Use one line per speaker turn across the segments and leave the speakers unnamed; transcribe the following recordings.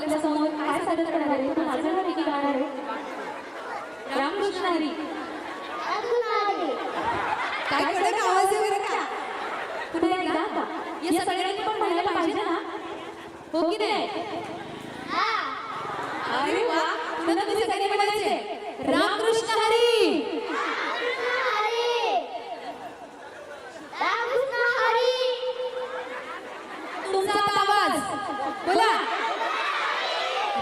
आपल्या समोर काय सादर करणार आहे? तू माझं गाणं की गाणार आहे? रामकृष्ण हरी.
काय कडक आवाज आहे बरं का.
पुन्हा एकदा आता या सगळ्यांनी पण म्हणायला पाहिजे ना, हो की नाही?
अरे वा, पुन्हा तुम्ही सगळ्यांनी म्हणायचे रामकृष्ण हरी. तुमचा आता आवाज बोला.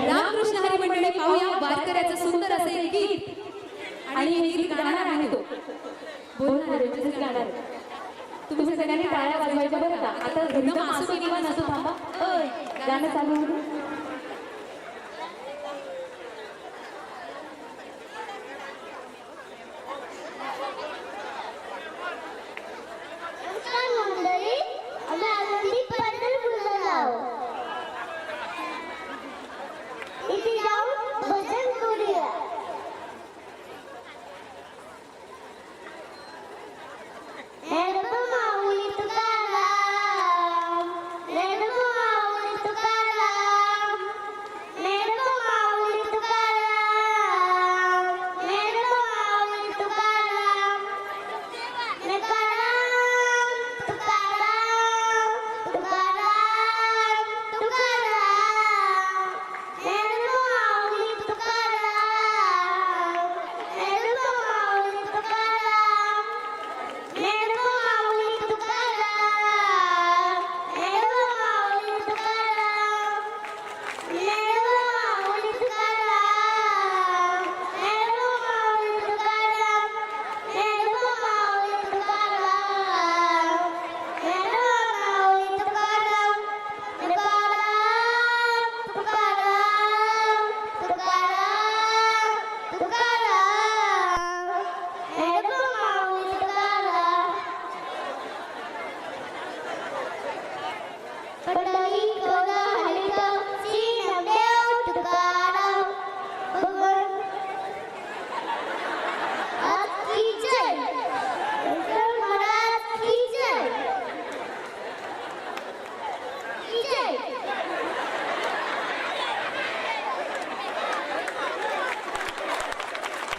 रामकृष्ण हरी मंडळी, पाहूया वारकऱ्याचं सुंदर असं एक गीत
आणि हे गीत गाणार आहे तो बोलणार आहे, म्हणजे गाणार आहे. तुम्ही सगळ्यांनी टाळ्या वाजवायच्या बरं का. आता रिदम असो किंवा नसो, थांबा. गाणं चालू होतं.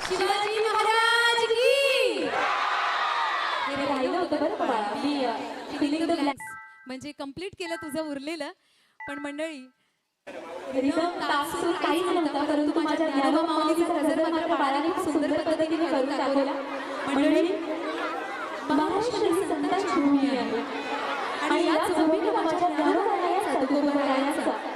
शिवाजी महाराज की.
हे राहिलं होतं बरं का, मी फिलिंग द ब्लॅक्स
म्हणजे कंप्लीट केलं तुझं उरलेलं. पण मंडळी,
रिदम तास सूर काहीच नव्हता, परंतु माझ्या ज्ञानोबा माऊलीचा गजर मात्र बाळाने खूप सुंदर पद्धतीने करून दाखवला. मंडळी, महाराष्ट्र ही संतांची भूमी आहे आणि याच भूमीला माझ्या ज्ञानोबाला या सद्गुरू